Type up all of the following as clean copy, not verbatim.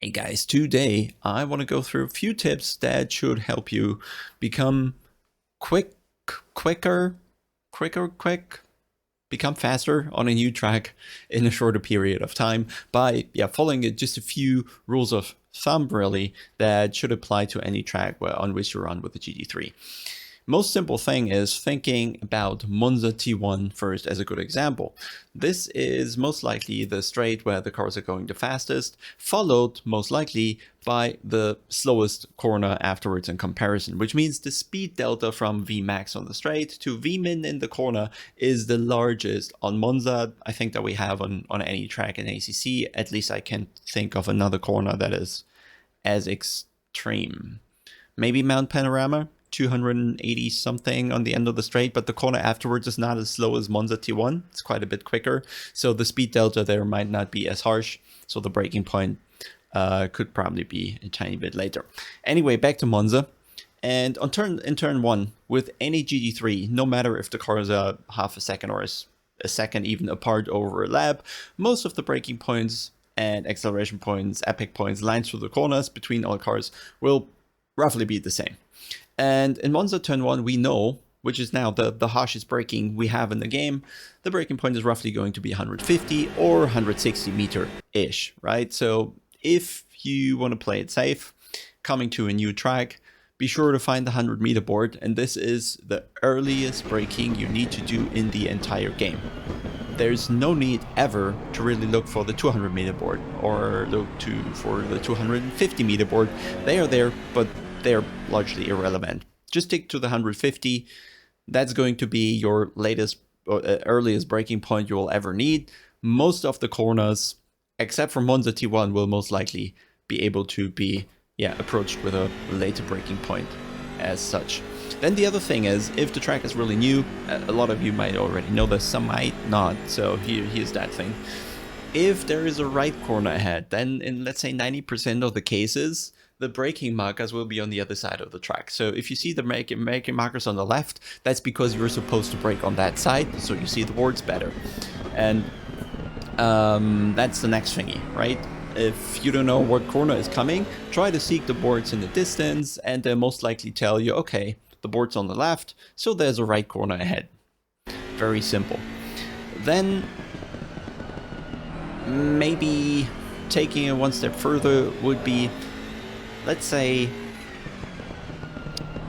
Hey guys, today I want to go through a few tips that should help you become quick, quicker, quick, become faster on a new track in a shorter period of time by following just a few rules of thumb really that should apply to any track on which you run with the GT3. Most simple thing is thinking about Monza T1 first as a good example. This is most likely the straight where the cars are going the fastest, followed most likely by the slowest corner afterwards in comparison, which means the speed delta from Vmax on the straight to Vmin in the corner is the largest on Monza, I think, that we have on any track in ACC. At least I can't think of another corner that is as extreme. Maybe Mount Panorama, 280 something on the end of the straight, but the corner afterwards is not as slow as Monza T1. It's quite a bit quicker, so the speed delta there might not be as harsh, so the braking point could probably be a tiny bit later. Anyway, back to Monza. And in turn one, with any GT3, no matter if the cars are half a second or a second even apart over a lap, most of the braking points and acceleration points, epic points, lines through the corners between all cars will roughly be the same. And in Monza Turn 1, we know, which is now the harshest braking we have in the game, the braking point is roughly going to be 150 or 160 meter-ish, right? So if you want to play it safe, coming to a new track, be sure to find the 100 meter board, and this is the earliest braking you need to do in the entire game. There's no need ever to really look for the 200 meter board or look for the 250 meter board. They are there, but they're largely irrelevant. Just stick to the 150. That's going to be your latest or earliest braking point you will ever need. Most of the corners, except for Monza T1, will most likely be able to be approached with a later braking point as such. Then the other thing is, if the track is really new, a lot of you might already know this, some might not, so here's that thing. If there is a right corner ahead, then in, let's say, 90% of the cases, the braking markers will be on the other side of the track. So if you see the braking markers on the left, that's because you're supposed to brake on that side, so you see the boards better. And that's the next thingy, right? If you don't know what corner is coming, try to seek the boards in the distance, and they'll most likely tell you, okay, the board's on the left, so there's a right corner ahead. Very simple. Then maybe taking it one step further would be, let's say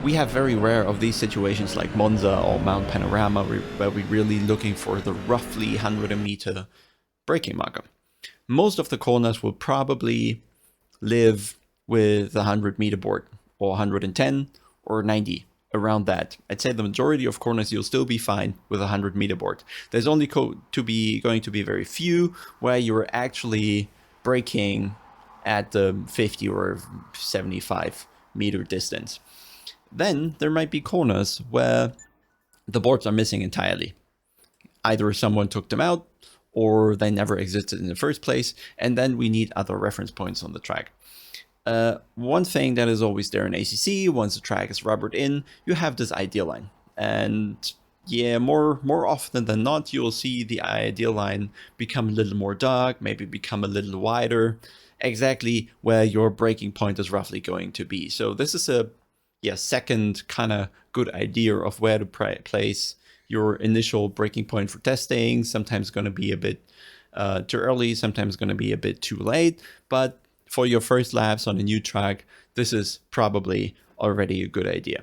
we have very rare of these situations like Monza or Mount Panorama where we're really looking for the roughly 100 meter braking marker. Most of the corners will probably live with a 100 meter board or 110 or 90, around that. I'd say the majority of corners you'll still be fine with a 100 meter board. There's only going to be very few where you're actually braking at the 50 or 75 meter distance. Then there might be corners where the boards are missing entirely. Either someone took them out or they never existed in the first place, and then we need other reference points on the track. One thing that is always there in ACC, once the track is rubbered in, you have this ideal line. And yeah, more often than not, you will see the ideal line become a little more dark, maybe become a little wider, exactly where your braking point is roughly going to be. So this is a second kind of good idea of where to place your initial braking point for testing. Sometimes going to be a bit too early, sometimes going to be a bit too late, but for your first laps on a new track, this is probably already a good idea.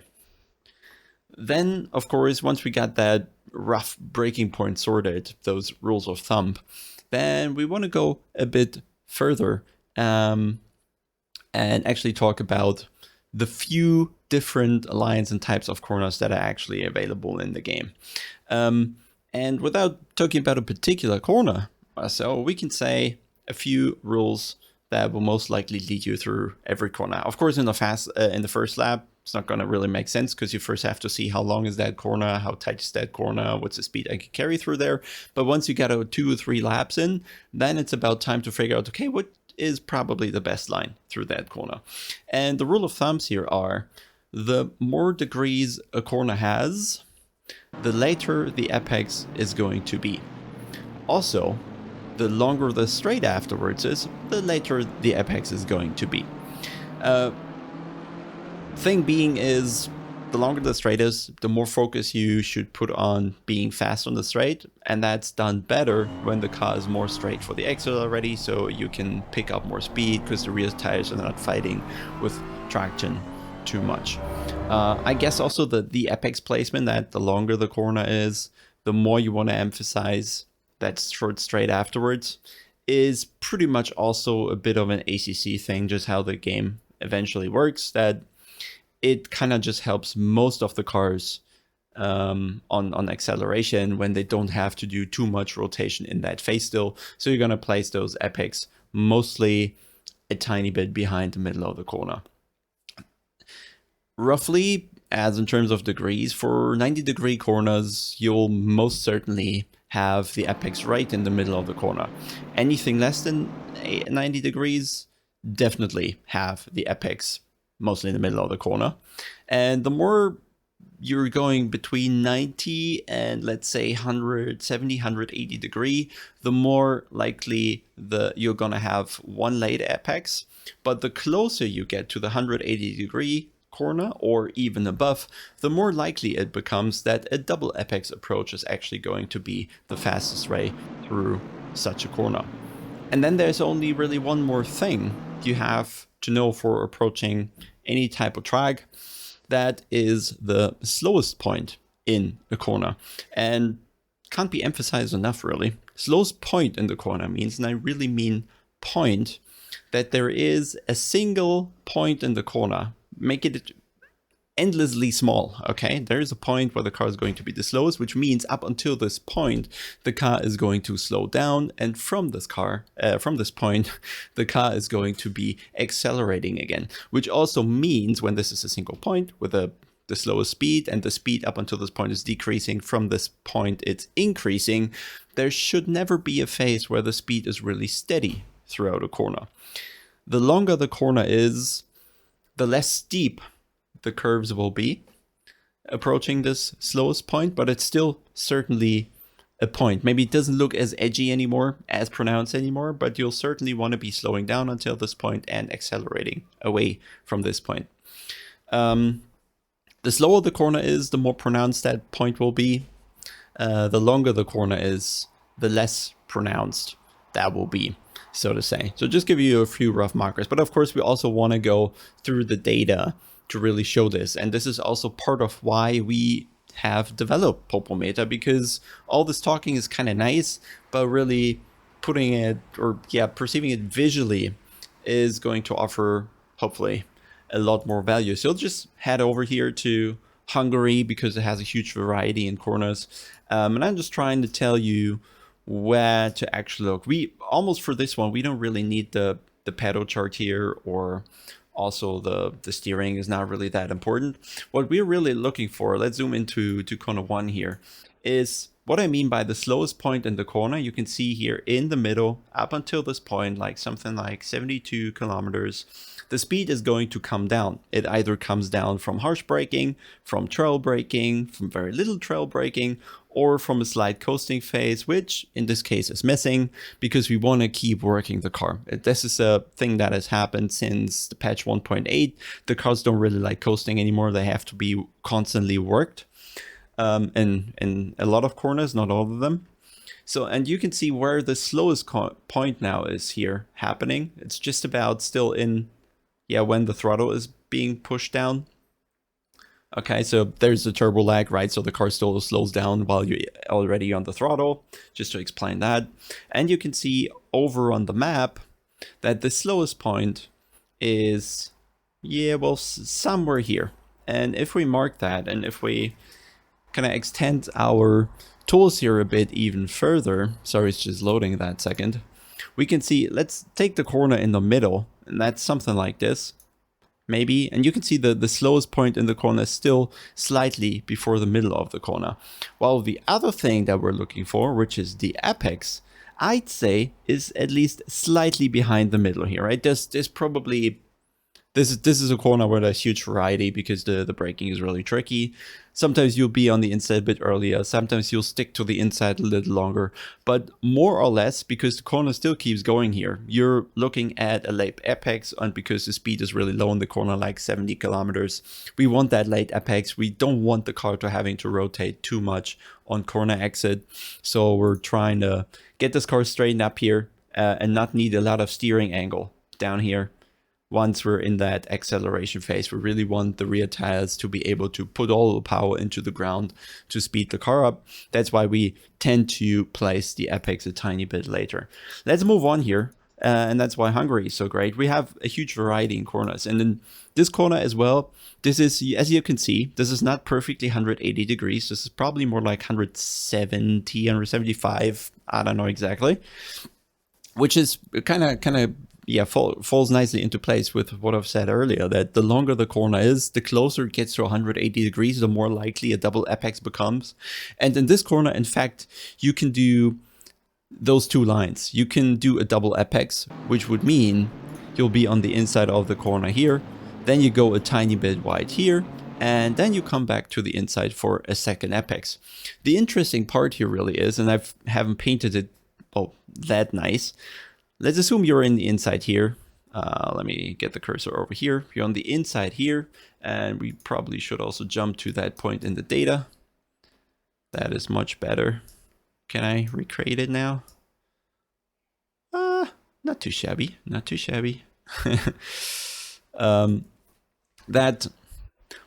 Then, of course, once we got that rough braking point sorted, those rules of thumb, then we want to go a bit further and actually talk about the few different lines and types of corners that are actually available in the game. And without talking about a particular corner, so we can say a few rules that will most likely lead you through every corner. Of course, in the first lap, it's not going to really make sense because you first have to see how long is that corner, how tight is that corner, what's the speed I can carry through there. But once you get 2 or 3 laps in, then it's about time to figure out, okay, what is probably the best line through that corner. And the rule of thumbs here are, the more degrees a corner has, the later the apex is going to be. Also, the longer the straight afterwards is, the later the apex is going to be. Thing being is, the longer the straight is, the more focus you should put on being fast on the straight, and that's done better when the car is more straight for the exit already, so you can pick up more speed because the rear tires are not fighting with traction too much. I guess also the apex placement, that the longer the corner is, the more you want to emphasize that short straight afterwards, is pretty much also a bit of an ACC thing, just how the game eventually works, that it kind of just helps most of the cars on acceleration when they don't have to do too much rotation in that phase still. So you're going to place those apex mostly a tiny bit behind the middle of the corner. Roughly, as in terms of degrees, for 90-degree corners, you'll most certainly have the apex right in the middle of the corner. Anything less than 90 degrees, definitely have the apex mostly in the middle of the corner. And the more you're going between 90 and let's say 170, 180 degree, the more likely you're gonna have one late apex. But the closer you get to the 180 degree corner or even above, the more likely it becomes that a double apex approach is actually going to be the fastest way through such a corner. And then there's only really one more thing you have to know for approaching any type of track. That is the slowest point in a corner, and can't be emphasized enough really. Slowest point in the corner means, and I really mean point, that there is a single point in the corner. Make it endlessly small, okay? There is a point where the car is going to be the slowest, which means up until this point, the car is going to slow down, and from this point, the car is going to be accelerating again, which also means when this is a single point with the slowest speed, and the speed up until this point is decreasing, from this point it's increasing, there should never be a phase where the speed is really steady throughout a corner. The longer the corner is, the less steep the curves will be approaching this slowest point, but it's still certainly a point. Maybe it doesn't look as edgy anymore, as pronounced anymore, but you'll certainly want to be slowing down until this point and accelerating away from this point. The slower the corner is, the more pronounced that point will be. The longer the corner is, the less pronounced that will be, so to say. So just give you a few rough markers, but of course we also want to go through the data to really show this. And this is also part of why we have developed Popometer, because all this talking is kind of nice, but really putting it, or perceiving it visually is going to offer, hopefully, a lot more value. So just head over here to Hungary because it has a huge variety in corners. And I'm just trying to tell you where to actually look. We almost, for this one, we don't really need the pedal chart here, or also the steering is not really that important. What we're really looking for, let's zoom into corner 1 here, is what I mean by the slowest point in the corner. You can see here in the middle, up until this point, like something like 72 kilometers, the speed is going to come down. It either comes down from harsh braking, from trail braking, from very little trail braking, or from a slight coasting phase, which in this case is missing because we want to keep working the car. This is a thing that has happened since the patch 1.8. The cars don't really like coasting anymore. They have to be constantly worked in a lot of corners, not all of them. So, and you can see where the slowest point now is here happening. It's just about still in, when the throttle is being pushed down. Okay, so there's the turbo lag, right? So the car still slows down while you're already on the throttle, just to explain that. And you can see over on the map that the slowest point is, somewhere here. And if we mark that, and if we kind of extend our tools here a bit even further, sorry, it's just loading that second, we can see, let's take the corner in the middle, and that's something like this. Maybe, and you can see the slowest point in the corner is still slightly before the middle of the corner. While the other thing that we're looking for, which is the apex, I'd say is at least slightly behind the middle here, right? There's probably This is a corner where there's huge variety because the braking is really tricky. Sometimes you'll be on the inside a bit earlier, sometimes you'll stick to the inside a little longer, but more or less, because the corner still keeps going here, you're looking at a late apex, and because the speed is really low in the corner, like 70 kilometers, we want that late apex. We don't want the car to having to rotate too much on corner exit, so we're trying to get this car straightened up here and not need a lot of steering angle down here. Once we're in that acceleration phase, we really want the rear tires to be able to put all the power into the ground to speed the car up. That's why we tend to place the apex a tiny bit later. Let's move on here. And that's why Hungary is so great. We have a huge variety in corners. And in this corner as well, this is, as you can see, this is not perfectly 180 degrees. This is probably more like 170, 175. I don't know exactly. Which is kind of yeah, falls nicely into place with what I've said earlier, that the longer the corner is, the closer it gets to 180 degrees, the more likely a double apex becomes. And in this corner, in fact, you can do those two lines. You can do a double apex, which would mean you'll be on the inside of the corner here, then you go a tiny bit wide here, and then you come back to the inside for a second apex. The interesting part here really is, and I haven't painted it that nice. Let's assume you're in the inside here. Let me get the cursor over here. You're on the inside here, and we probably should also jump to that point in the data. That is much better. Can I recreate it now? Not too shabby, not too shabby. That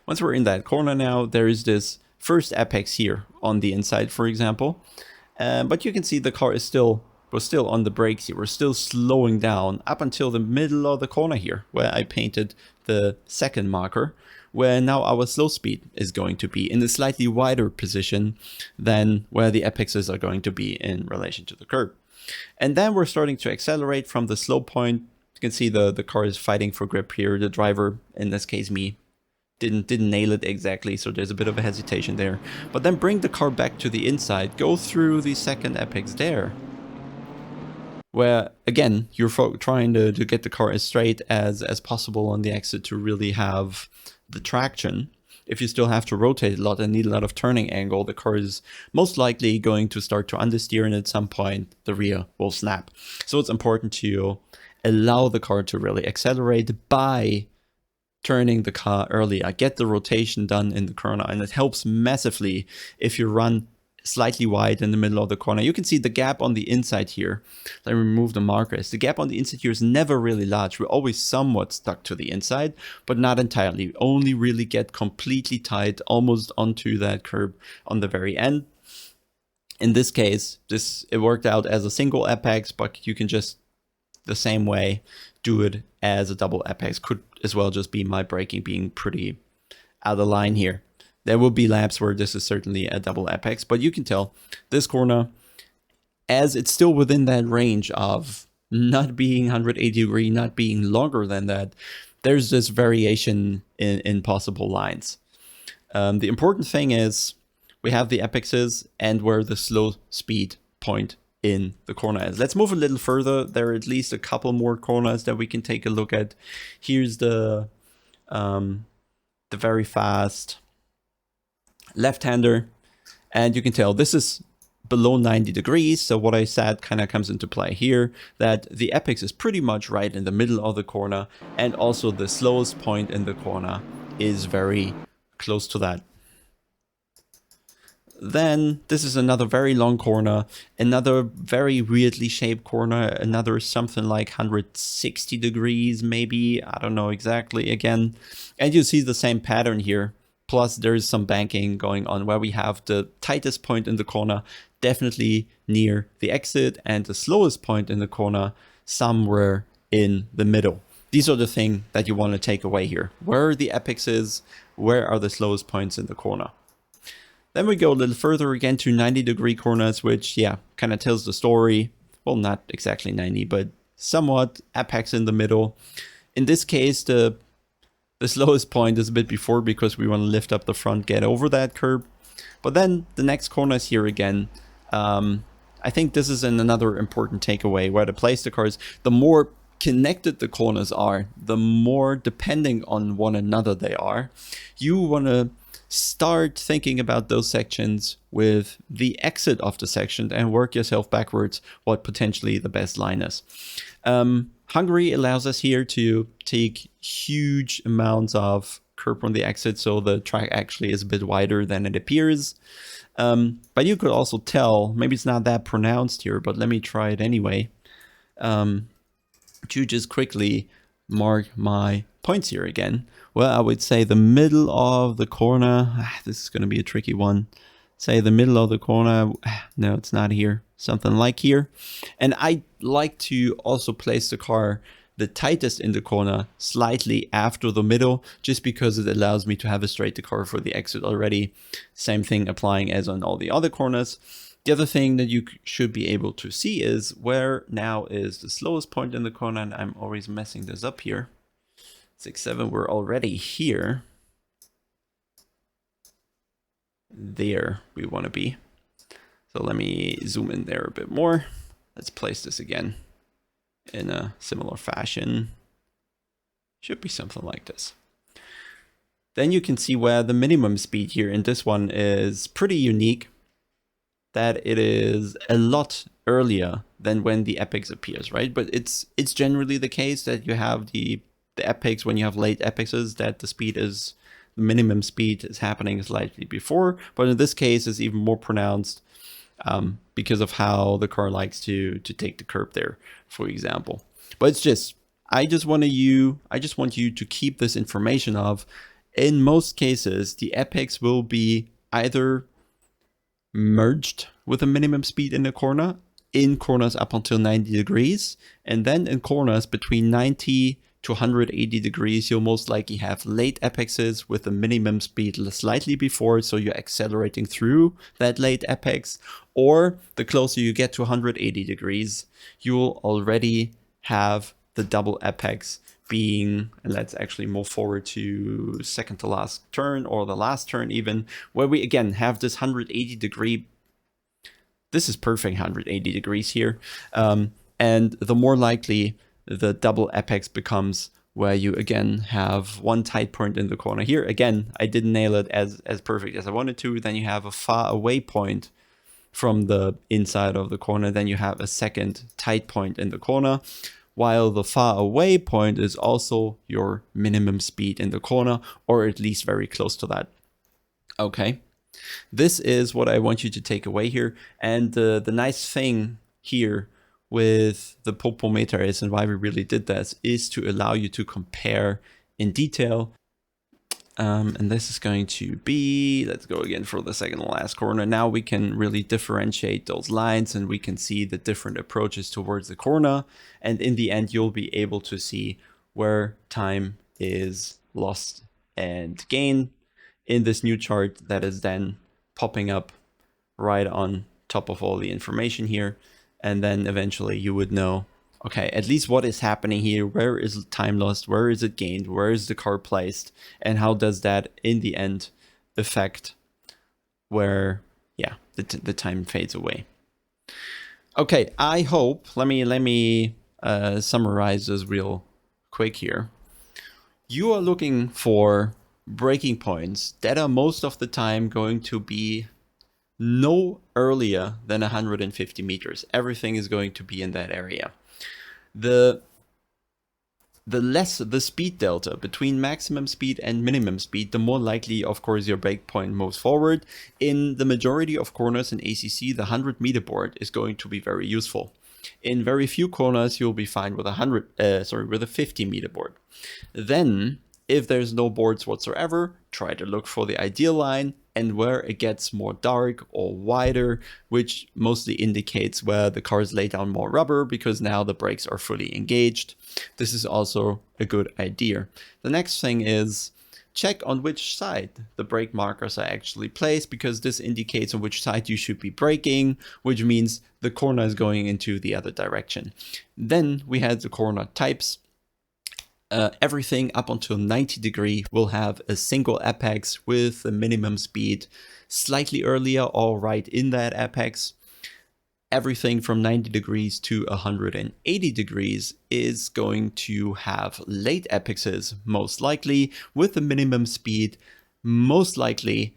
once we're in that corner now, there is this first apex here on the inside, for example. But you can see the car is we're still on the brakes here. We're still slowing down up until the middle of the corner here, where I painted the second marker, where now our slow speed is going to be in a slightly wider position than where the apexes are going to be in relation to the curb. And then we're starting to accelerate from the slow point. You can see the car is fighting for grip here. The driver, in this case me, didn't nail it exactly, so there's a bit of a hesitation there. But then bring the car back to the inside, go through the second apex there, where again you're trying to get the car as straight as possible on the exit to really have the traction. If you still have to rotate a lot and need a lot of turning angle, the car is most likely going to start to understeer, and at some point the rear will snap. So it's important to allow the car to really accelerate by turning the car earlier, get the rotation done in the corner, and it helps massively if you run slightly wide in the middle of the corner. You can see the gap on the inside here. Let me remove the markers. The gap on the inside here is never really large. We're always somewhat stuck to the inside, but not entirely. We only really get completely tight almost onto that curb on the very end. In this case, it worked out as a single apex, but you can just the same way do it as a double apex. Could as well just be my braking being pretty out of line here. There will be laps where this is certainly a double apex, but you can tell this corner, as it's still within that range of not being 180 degree, not being longer than that, there's this variation in possible lines. The important thing is we have the apexes and where the slow speed point in the corner is. Let's move a little further. There are at least a couple more corners that we can take a look at. Here's the very fast left-hander, and you can tell this is below 90 degrees. So what I said kind of comes into play here, that the apex is pretty much right in the middle of the corner, and also the slowest point in the corner is very close to that. Then this is another very long corner, another very weirdly shaped corner, another something like 160 degrees maybe, I don't know exactly again. And you see the same pattern here. Plus there's some banking going on where we have the tightest point in the corner definitely near the exit and the slowest point in the corner somewhere in the middle. These are the things that you want to take away here. Where are the apexes? Where are the slowest points in the corner? Then we go a little further again to 90-degree corners, which, yeah, kind of tells the story. Well, not exactly 90, but somewhat apex in the middle. In this case, the slowest point is a bit before because we want to lift up the front, get over that curb. But then the next corner is here again. I think this is another important takeaway where to place the cars. The more connected the corners are, the more depending on one another they are. You want to start thinking about those sections with the exit of the section and work yourself backwards what potentially the best line is. Hungary allows us here to take huge amounts of curb on the exit, so the track actually is a bit wider than it appears. But you could also tell, maybe it's not that pronounced here, but let me try it anyway, to just quickly mark my points here again. Well, I would say the middle of the corner, this is going to be a tricky one. Say the middle of the corner, no, it's not here, something like here. And I like to also place the car the tightest in the corner slightly after the middle, just because it allows me to have a straight car for the exit already. Same thing applying as on all the other corners. The other thing that you should be able to see is where now is the slowest point in the corner, and I'm always messing this up here. 6-7, we're already here. There we want to be. So let me zoom in there a bit more. Let's place this again in a similar fashion. Should be something like this. Then you can see where the minimum speed here in this one is pretty unique, that it is a lot earlier than when the Apex appears, right? But it's generally the case that you have the Apex, when you have late Apexes, that the speed is, the minimum speed is happening slightly before, but in this case it's even more pronounced because of how the car likes to take the curb there, for example. But it's just, I just want you to keep this information of, in most cases, the Apex will be either merged with a minimum speed in the corner, in corners up until 90 degrees, and then in corners between 90 to 180 degrees, you'll most likely have late apexes with a minimum speed slightly before, so you're accelerating through that late apex. Or the closer you get to 180 degrees, you'll already have the double apex being, and let's actually move forward to second to last turn, or the last turn even, where we again have this 180 degree, this is perfect 180 degrees here, and the more likely the double apex becomes, where you again have one tight point in the corner. Here again, I didn't nail it as perfect as I wanted to. Then you have a far away point from the inside of the corner, then you have a second tight point in the corner, while the far away point is also your minimum speed in the corner, or at least very close to that. Okay, this is what I want you to take away here. And the nice thing here with the popometer is, and why we really did this, is to allow you to compare in detail. And this is going to be, let's go again for the second to last corner. Now we can really differentiate those lines, and we can see the different approaches towards the corner. And in the end, you'll be able to see where time is lost and gained in this new chart that is then popping up right on top of all the information here. And then eventually you would know, okay, at least what is happening here, where is time lost, where is it gained, where is the car placed, and how does that in the end affect where, yeah, the time fades away. Okay, I hope, let me summarize this real quick here. You are looking for breaking points that are most of the time going to be no earlier than 150 meters. Everything is going to be in that area. The less the speed delta between maximum speed and minimum speed, the more likely, of course, your break point moves forward. In the majority of corners in ACC, the 100 meter board is going to be very useful. In very few corners, you'll be fine with with a 50 meter board. Then, if there's no boards whatsoever, try to look for the ideal line, and where it gets more dark or wider, which mostly indicates where the cars lay down more rubber because now the brakes are fully engaged. This is also a good idea. The next thing is check on which side the brake markers are actually placed, because this indicates on which side you should be braking, which means the corner is going into the other direction. Then we had the corner types. Everything up until 90 degree will have a single apex with a minimum speed slightly earlier or right in that apex. everything from 90 degrees to 180 degrees is going to have late apexes, most likely, with a minimum speed, most likely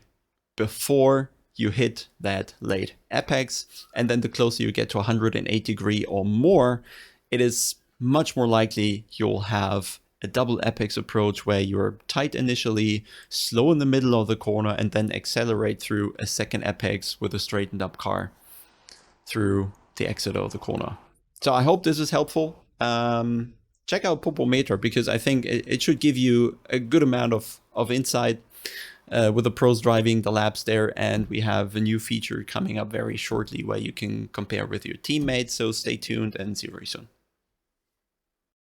before you hit that late apex. And then the closer you get to 108 degree or more, it is much more likely you'll have a double apex approach where you're tight initially, slow in the middle of the corner, and then accelerate through a second apex with a straightened up car through the exit of the corner. So I hope this is helpful. Check out Popometer, because I think it should give you a good amount of insight with the pros driving the laps there. And we have a new feature coming up very shortly where you can compare with your teammates. So stay tuned and see you very soon.